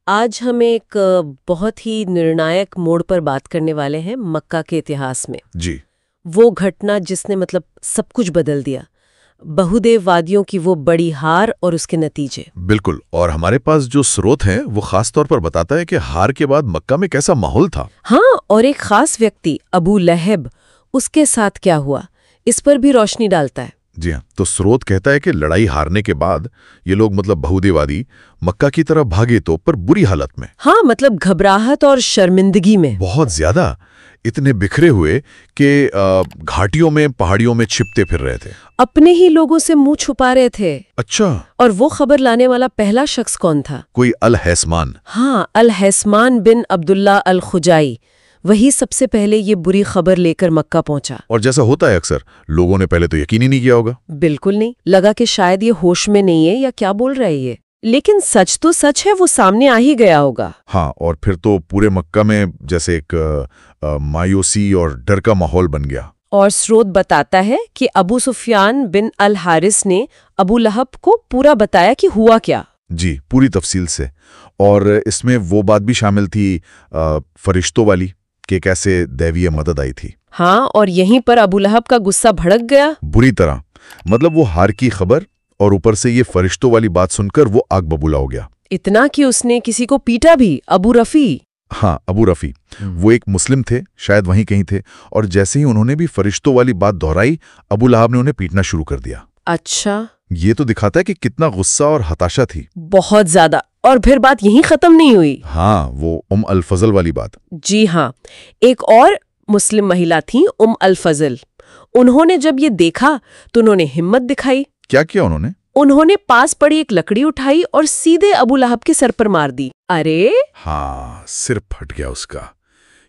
आज हम एक बहुत ही निर्णायक मोड़ पर बात करने वाले हैं मक्का के इतिहास में। जी। वो घटना जिसने सब कुछ बदल दिया, बहुदेववादियों की वो बड़ी हार और उसके नतीजे। बिल्कुल। और हमारे पास जो स्रोत है वो खास तौर पर बताता है कि हार के बाद मक्का में कैसा माहौल था। हाँ, और एक खास व्यक्ति अबू लहब, उसके साथ क्या हुआ, इस पर भी रोशनी डालता है। जी हाँ, तो स्रोत कहता है कि लड़ाई हारने के बाद ये लोग बहुदेववादी मक्का की तरफ भागे, तो पर बुरी हालत में। हाँ, घबराहट और शर्मिंदगी में। बहुत ज्यादा, इतने बिखरे हुए कि घाटियों में, पहाड़ियों में छिपते फिर रहे थे, अपने ही लोगों से मुंह छुपा रहे थे। अच्छा। और वो खबर लाने वाला पहला शख्स कौन था? कोई अल हैसमान। हाँ, अल हैसमान बिन अब्दुल्ला अल खुजाई, वही सबसे पहले ये बुरी खबर लेकर मक्का पहुंचा। और जैसा होता है अक्सर, लोगों ने पहले तो यकीन ही नहीं किया होगा। बिल्कुल नहीं, लगा कि शायद ये होश में नहीं है या क्या बोल रहा है ये। लेकिन सच तो सच है, वो सामने आ ही गया होगा। हाँ, और फिर तो पूरे मक्का में जैसे एक मायूसी और डर का माहौल बन गया। और स्रोत बताता है कि अबू सुफियान बिन अल हारिस ने अबू लहब को पूरा बताया कि हुआ क्या। जी, पूरी तफसील से। और इसमें वो बात भी शामिल थी फरिश्तों वाली, कि कैसे दैवीय मदद आई थी। हाँ, और यहीं पर अबू लहब का गुस्सा भड़क गया बुरी तरह। वो हार की खबर और ऊपर से ये फरिश्तों वाली बात सुनकर वो आग बबूला हो गया। इतना कि उसने किसी को पीटा भी, अबू रफी। हाँ, अबू रफी। वो एक मुस्लिम थे, शायद वहीं कहीं थे, और जैसे ही उन्होंने भी फरिश्तों वाली बात दोहराई, अबू लहब ने उन्हें पीटना शुरू कर दिया। अच्छा। ये तो दिखाता है कि कितना गुस्सा और हताशा थी। बहुत ज्यादा। और फिर बात यहीं खत्म नहीं हुई। हाँ, वो अल फजल वाली बात। जी हाँ, एक और मुस्लिम महिला थी, अल फजल। उन्होंने जब ये देखा तो उन्होंने हिम्मत दिखाई। क्या किया उन्होंने? उन्होंने पास पड़ी एक लकड़ी उठाई और सीधे अबू लहब के सर पर मार दी। अरे हाँ, सिर फट गया उसका।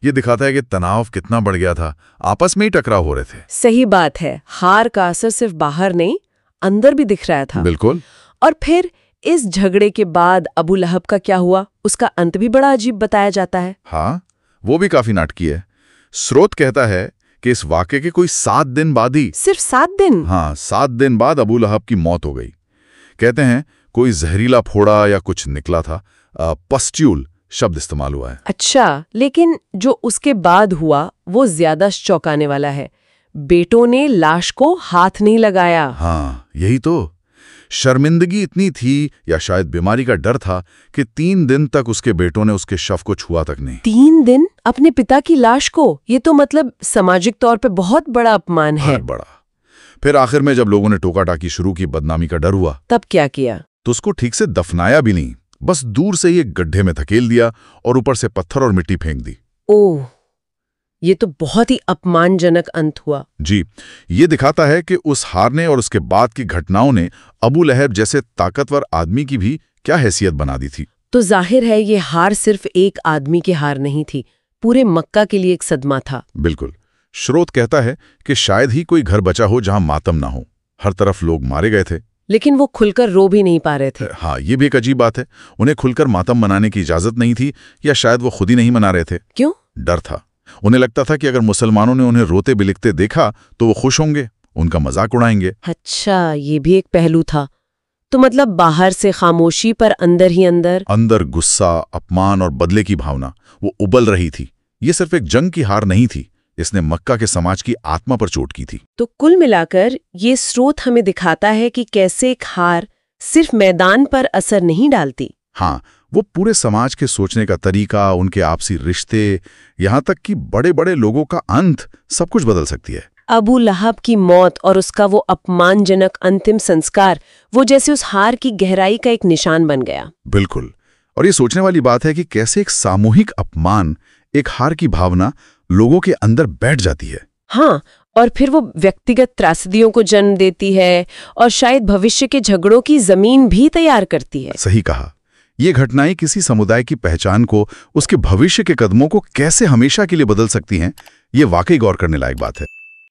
ये दिखाता है कि तनाव कितना बढ़ गया था, आपस में ही टकराव हो रहे थे। सही बात है, हार का असर सिर्फ बाहर नहीं, अंदर भी दिख रहा था। बिल्कुल। और फिर इस झगड़े के बाद अबू लहब का क्या हुआ, उसका अंत भी बड़ा अजीब बताया जाता है। हाँ, वो भी काफी नाटकीय है। स्रोत कहता है कि इस वाक़े के कोई 7 दिन बाद ही, सिर्फ 7 दिन? हाँ, 7 दिन बाद अबू लहब की मौत हो गई। कहते हैं कोई जहरीला फोड़ा या कुछ निकला था, पस्ट्यूल शब्द इस्तेमाल हुआ है। अच्छा, लेकिन जो उसके बाद हुआ वो ज्यादा चौंकाने वाला है। बेटों ने लाश को हाथ नहीं लगाया। हाँ, यही तो। शर्मिंदगी इतनी थी, या शायद बीमारी का डर था, कि 3 दिन तक उसके बेटों ने उसके शव को छुआ तक नहीं। 3 दिन अपने पिता की लाश को? ये तो सामाजिक तौर पे बहुत बड़ा अपमान है। बड़ा। फिर आखिर में जब लोगों ने टोका टाकी शुरू की, बदनामी का डर हुआ, तब क्या किया? तो उसको ठीक से दफनाया भी नहीं, बस दूर से ही एक गड्ढे में धकेल दिया और ऊपर से पत्थर और मिट्टी फेंक दी। ओह, ये तो बहुत ही अपमानजनक अंत हुआ। जी, ये दिखाता है कि उस हारने और उसके बाद की घटनाओं ने अबू लहब जैसे ताकतवर आदमी की भी क्या हैसियत बना दी थी। तो जाहिर है ये हार सिर्फ एक आदमी की हार नहीं थी, पूरे मक्का के लिए एक सदमा था। बिल्कुल। स्रोत कहता है कि शायद ही कोई घर बचा हो जहां मातम ना हो। हर तरफ लोग मारे गए थे, लेकिन वो खुलकर रो भी नहीं पा रहे थे। हाँ, ये भी एक अजीब बात है। उन्हें खुलकर मातम मनाने की इजाजत नहीं थी, या शायद वो खुद ही नहीं मना रहे थे। क्यों? डर था। उन्हें लगता था कि अगर मुसलमानों ने उन्हें रोते बिलखते देखा तो वो खुश होंगे, उनका मजाक उड़ाएंगे। अच्छा, ये भी एक पहलू था। तो बाहर से खामोशी, पर अंदर ही अंदर गुस्सा, अपमान और बदले की भावना वो उबल रही थी। ये सिर्फ एक जंग की हार नहीं थी, इसने मक्का के समाज की आत्मा पर चोट की थी। तो कुल मिलाकर ये स्रोत हमें दिखाता है कि कैसे एक हार सिर्फ मैदान पर असर नहीं डालती। हाँ, वो पूरे समाज के सोचने का तरीका, उनके आपसी रिश्ते, यहाँ तक कि बड़े बड़े लोगों का अंत, सब कुछ बदल सकती है। अबू लहब की मौत और उसका वो अपमानजनक अंतिम संस्कार, वो जैसे उस हार की गहराई का एक निशान बन गया। बिल्कुल। और ये सोचने वाली बात है कि कैसे एक सामूहिक अपमान, एक हार की भावना लोगों के अंदर बैठ जाती है। हाँ, और फिर वो व्यक्तिगत त्रासदियों को जन्म देती है और शायद भविष्य के झगड़ों की जमीन भी तैयार करती है। सही कहा। ये घटनाएं किसी समुदाय की पहचान को, उसके भविष्य के कदमों को कैसे हमेशा के लिए बदल सकती हैं, ये वाकई गौर करने लायक बात है।